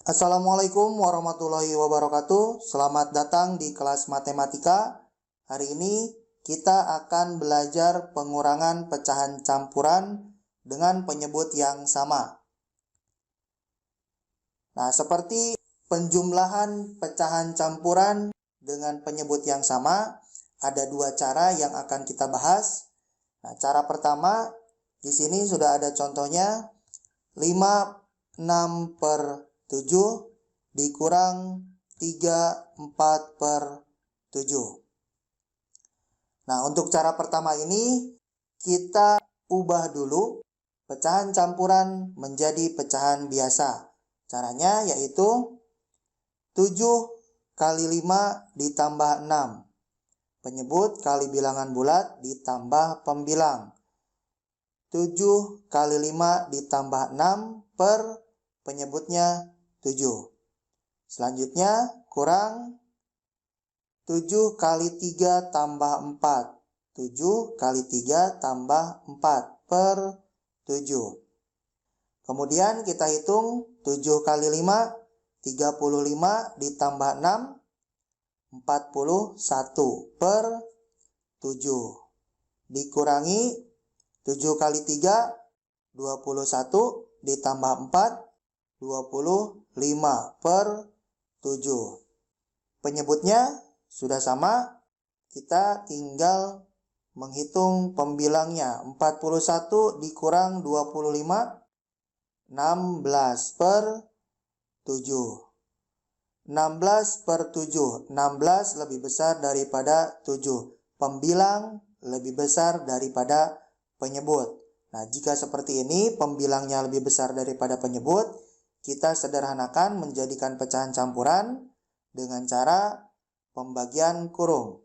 Assalamualaikum warahmatullahi wabarakatuh. Selamat datang di kelas matematika. Hari ini kita akan belajar pengurangan pecahan campuran dengan penyebut yang sama. Nah, seperti penjumlahan pecahan campuran dengan penyebut yang sama, ada dua cara yang akan kita bahas. Nah, cara pertama, di sini sudah ada contohnya, 5/6/7 dikurang 3/4/7. Nah, untuk cara pertama ini kita ubah dulu pecahan campuran menjadi pecahan biasa. Caranya yaitu 7 kali 5 ditambah 6. Penyebut kali bilangan bulat ditambah pembilang. 7 kali 5 ditambah 6 per penyebutnya 7. Selanjutnya kurang 7 kali 3 tambah 4. 7 kali 3 tambah 4 per 7. Kemudian kita hitung 7 kali 5, 35 ditambah 6, 41 per 7. Dikurangi 7 kali 3, 21 ditambah 4, 25 per 7. Penyebutnya sudah sama, kita tinggal menghitung pembilangnya. 41 dikurang 25, 16 per 7. 16 per 7, 16 lebih besar daripada 7. Pembilang lebih besar daripada penyebut. Nah, jika seperti ini, pembilangnya lebih besar daripada penyebut, kita sederhanakan menjadikan pecahan campuran dengan cara pembagian kurung.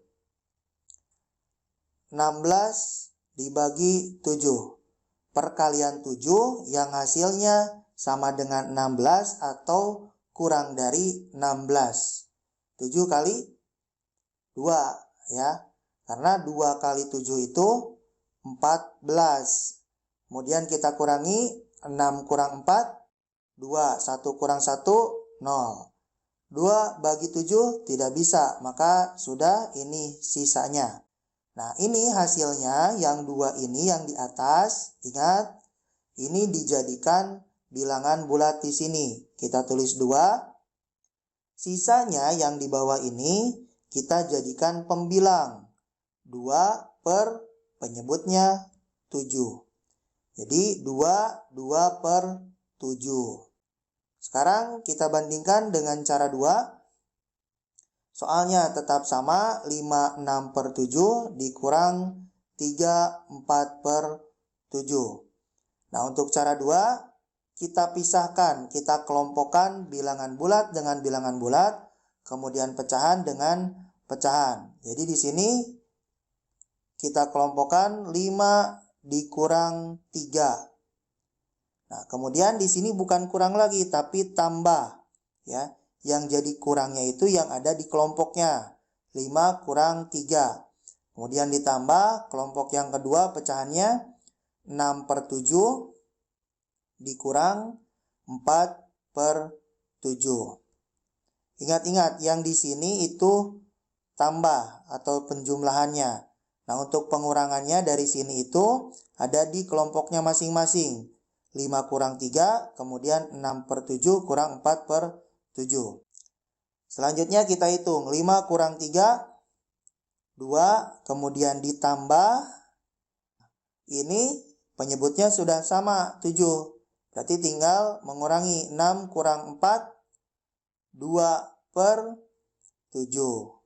16 dibagi 7. Perkalian 7 yang hasilnya sama dengan 16 atau kurang dari 16. 7 kali 2 ya. Karena 2 kali 7 itu 14. Kemudian kita kurangi 6 kurang 4, 2. 1 kurang 1, 0. 2 bagi 7 tidak bisa, maka sudah ini sisanya. Nah, ini hasilnya yang 2 ini yang di atas, ingat, ini dijadikan bilangan bulat di sini. Kita tulis 2. Sisanya yang di bawah ini kita jadikan pembilang. 2 per penyebutnya 7. Jadi 2 per 7. Sekarang kita bandingkan dengan cara 2. Soalnya tetap sama, 5/6 per 7 dikurang 3/4 per 7. Nah, untuk cara 2, kita pisahkan, kita kelompokkan bilangan bulat dengan bilangan bulat, kemudian pecahan dengan pecahan. Jadi di sini kita kelompokkan 5 dikurang 3. Nah, kemudian di sini bukan kurang lagi, tapi tambah. Ya. Yang jadi kurangnya itu yang ada di kelompoknya. 5 kurang 3. Kemudian ditambah kelompok yang kedua pecahannya 6 per 7 dikurang 4 per 7. Ingat-ingat yang di sini itu tambah atau penjumlahannya. Nah, untuk pengurangannya dari sini itu ada di kelompoknya masing-masing. 5 kurang 3, kemudian 6 per 7 kurang 4 per 7. Selanjutnya kita hitung 5 kurang 3, 2, kemudian ditambah. Ini penyebutnya sudah sama, 7. Berarti tinggal mengurangi 6 kurang 4, 2 per 7.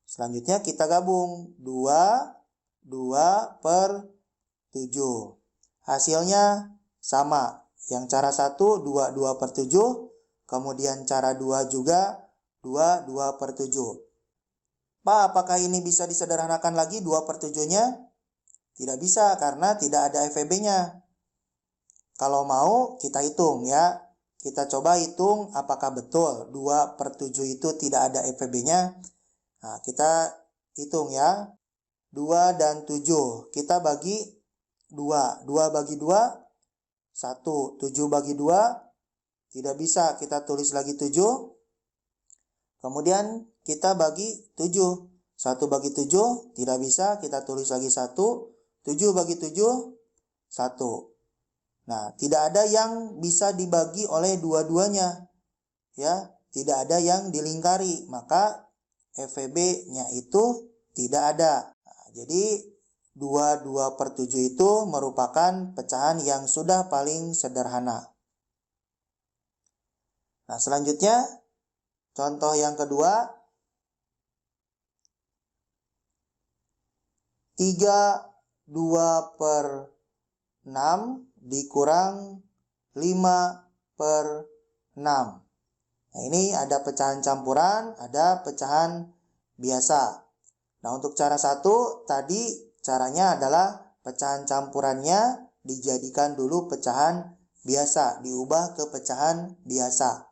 Selanjutnya kita gabung 2 per 7. Hasilnya sama. Yang cara 1, 2 per 7. Kemudian cara 2 juga 2 per 7. Pak, apakah ini bisa disederhanakan lagi 2 per 7-nya? Tidak bisa karena tidak ada FEB-nya. Kalau mau kita hitung ya. Kita coba hitung apakah betul 2 per 7 itu tidak ada FEB-nya. Nah, kita hitung ya. 2 dan 7. Kita bagi 2. 2 bagi 2, 1. 7 bagi 2, tidak bisa kita tulis lagi 7. Kemudian kita bagi 7. 1 bagi 7 tidak bisa, kita tulis lagi 1. 7 bagi 7, 1. Nah, tidak ada yang bisa dibagi oleh dua-duanya. Ya, tidak ada yang dilingkari, maka FEB-nya itu tidak ada. Nah, jadi 2/7 itu merupakan pecahan yang sudah paling sederhana. Nah, selanjutnya contoh yang kedua, 3/2/6 dikurang 5/6. Nah, ini ada pecahan campuran, ada pecahan biasa. Nah, untuk cara 1 tadi caranya adalah pecahan campurannya dijadikan dulu pecahan biasa, diubah ke pecahan biasa.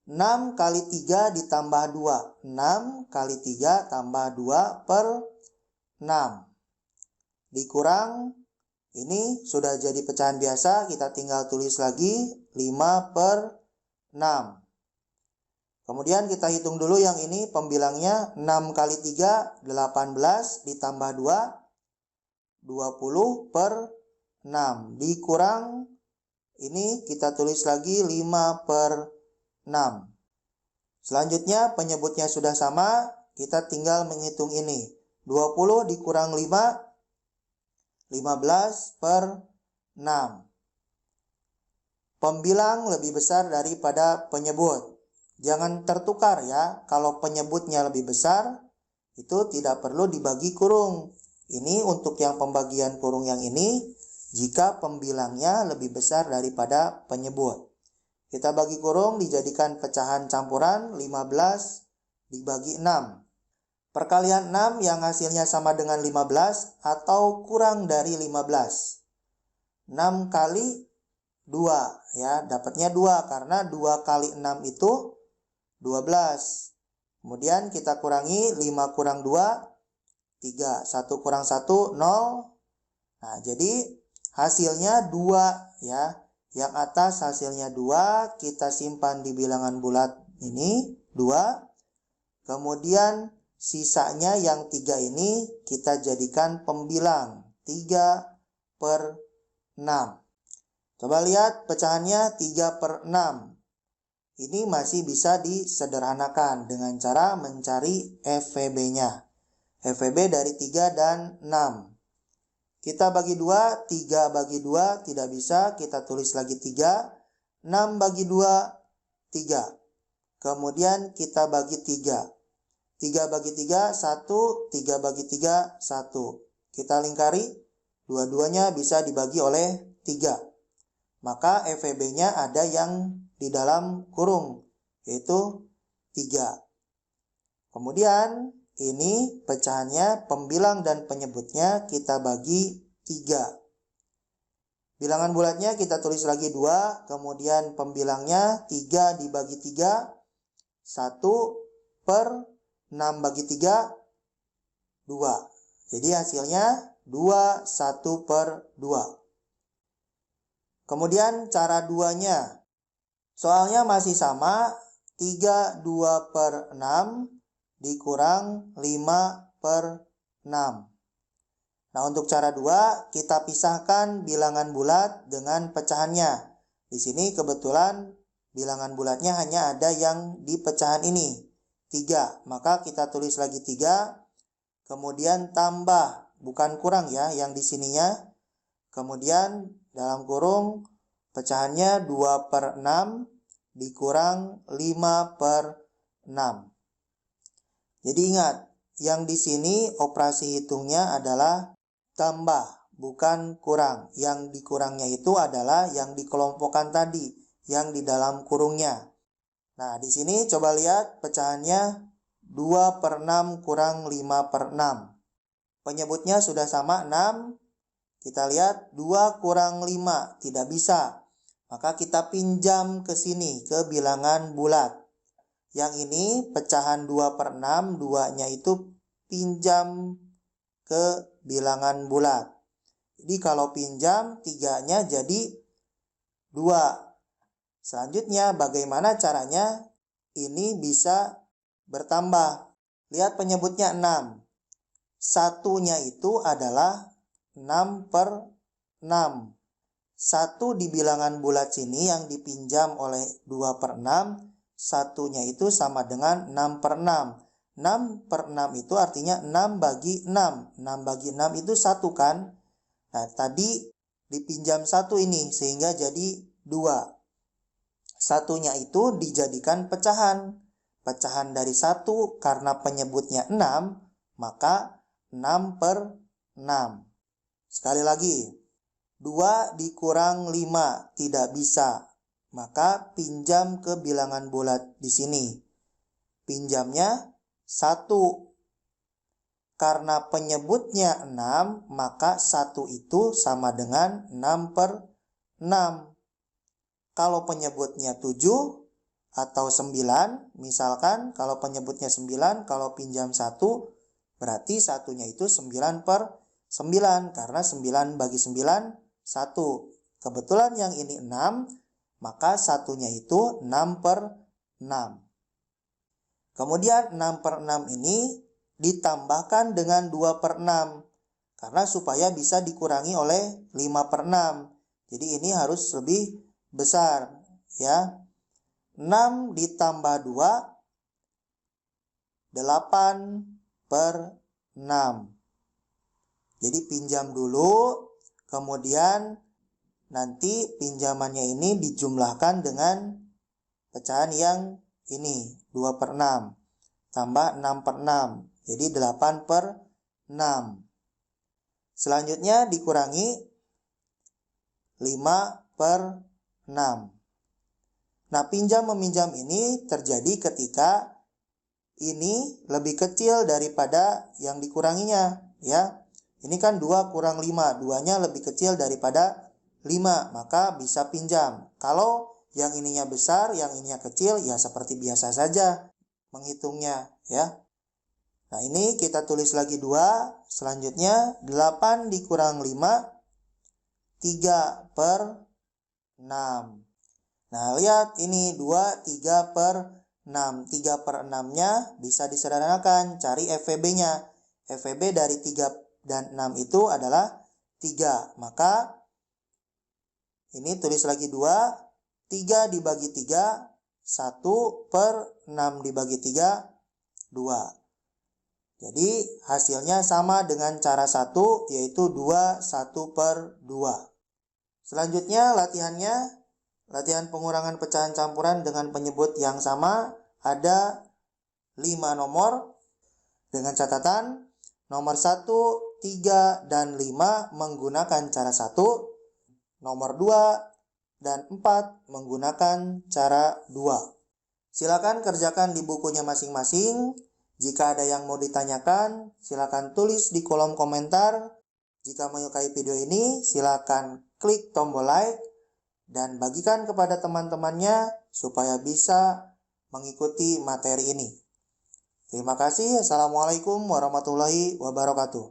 6 kali 3 ditambah 2. 6 kali 3 tambah 2/6. Dikurang, ini sudah jadi pecahan biasa, kita tinggal tulis lagi 5/6. Kemudian kita hitung dulu yang ini pembilangnya. 6 kali 3, 18 ditambah 2, 20/6. Dikurang, ini kita tulis lagi 5/6. Selanjutnya penyebutnya sudah sama, kita tinggal menghitung ini. 20 dikurang 5, 15/6. Pembilang lebih besar daripada penyebut. Jangan tertukar ya, kalau penyebutnya lebih besar, itu tidak perlu dibagi kurung. Ini untuk yang pembagian kurung yang ini, jika pembilangnya lebih besar daripada penyebut. Kita bagi kurung dijadikan pecahan campuran 15 dibagi 6. Perkalian 6 yang hasilnya sama dengan 15 atau kurang dari 15. 6 kali 2 ya, dapatnya 2 karena 2 kali 6 itu 12. Kemudian kita kurangi 5 kurang 2, 3. 1 kurang 1, 0. Nah, jadi hasilnya 2 ya. Yang atas hasilnya 2, kita simpan di bilangan bulat ini 2. Kemudian sisanya yang 3 ini kita jadikan pembilang 3/6. Coba lihat pecahannya 3/6. Ini masih bisa disederhanakan dengan cara mencari FEB-nya. FEB dari 3 dan 6. Kita bagi 2, 3 bagi 2 tidak bisa, kita tulis lagi 3. 6 bagi 2, 3. Kemudian kita bagi 3. 3 bagi 3, 1. 3 bagi 3, 1. Kita lingkari, dua-duanya bisa dibagi oleh 3. Maka FEB-nya ada yang di dalam kurung, yaitu 3. Kemudian ini pecahannya, pembilang dan penyebutnya kita bagi 3. Bilangan bulatnya kita tulis lagi 2, kemudian pembilangnya 3 dibagi 3, 1/6 bagi 3, 2. Jadi hasilnya 2, 1/2. Kemudian cara 2-nya. Soalnya masih sama, 3/2/6 dikurang 5/6. Nah, untuk cara 2, kita pisahkan bilangan bulat dengan pecahannya. Di sini kebetulan bilangan bulatnya hanya ada yang di pecahan ini, 3. Maka kita tulis lagi 3, kemudian tambah, bukan kurang ya, yang di sininya. Kemudian dalam kurung pecahannya 2/6 dikurang 5/6. Jadi ingat, yang di sini operasi hitungnya adalah tambah, bukan kurang. Yang dikurangnya itu adalah yang dikelompokkan tadi, yang di dalam kurungnya. Nah, di sini coba lihat pecahannya 2/6 kurang 5/6. Penyebutnya sudah sama 6. Kita lihat 2 kurang 5 tidak bisa. Maka kita pinjam ke sini, ke bilangan bulat. Yang ini pecahan 2/6, 2-nya itu pinjam ke bilangan bulat. Jadi kalau pinjam 3-nya jadi 2. Selanjutnya, bagaimana caranya ini bisa bertambah? Lihat penyebutnya 6. Satunya itu adalah 6 per 6. 1 di bilangan bulat sini yang dipinjam oleh 2 per 6, satunya itu sama dengan 6 per 6. 6 per 6 itu artinya 6 bagi 6. 6 bagi 6 itu 1 kan? Nah, tadi dipinjam 1 ini sehingga jadi 2. Satunya itu dijadikan pecahan. Pecahan dari 1 karena penyebutnya 6, maka 6 per 6. Sekali lagi, 2 dikurang 5 tidak bisa. Maka pinjam ke bilangan bulat di sini. Pinjamnya 1. Karena penyebutnya 6, maka 1 itu sama dengan 6 per 6. Kalau penyebutnya 7 atau 9, misalkan kalau penyebutnya 9, kalau pinjam 1, berarti satunya itu 9 per 9. Karena 9 bagi 9, 1. Kebetulan yang ini 6, maka satunya itu 6 per 6. Kemudian 6 per 6 ini ditambahkan dengan 2 per 6. Karena supaya bisa dikurangi oleh 5 per 6. Jadi ini harus lebih besar, ya. 6 ditambah 2, 8 per 6. Jadi pinjam dulu, kemudian nanti pinjamannya ini dijumlahkan dengan pecahan yang ini, 2 per 6. Tambah 6 per 6. Jadi 8 per 6. Selanjutnya dikurangi 5 per 6. Nah, pinjam-meminjam ini terjadi ketika ini lebih kecil daripada yang dikuranginya, ya. Ini kan 2 kurang 5, 2-nya lebih kecil daripada 5, maka bisa pinjam. Kalau yang ininya besar, yang ininya kecil, ya seperti biasa saja menghitungnya, ya. Nah, ini kita tulis lagi 2, selanjutnya 8 dikurang 5, 3 per 6. Nah, lihat ini 2, 3 per 6. 3 per 6-nya bisa disederhanakan. Cari FVB-nya. FVB dari 3 dan 6 itu adalah 3. Maka ini tulis lagi 2. 3 dibagi 3, 1 per 6 dibagi 3, 2. Jadi hasilnya sama dengan cara 1, yaitu 2, 1 per 2. Selanjutnya latihannya. Latihan pengurangan pecahan campuran dengan penyebut yang sama, ada 5 nomor dengan catatan nomor 1, 3, dan 5 menggunakan cara 1, nomor 2 dan 4 menggunakan cara 2. Silakan kerjakan di bukunya masing-masing. Jika ada yang mau ditanyakan, silakan tulis di kolom komentar. Jika menyukai video ini, silakan klik tombol like dan bagikan kepada teman-temannya supaya bisa mengikuti materi ini. Terima kasih. Assalamualaikum warahmatullahi wabarakatuh.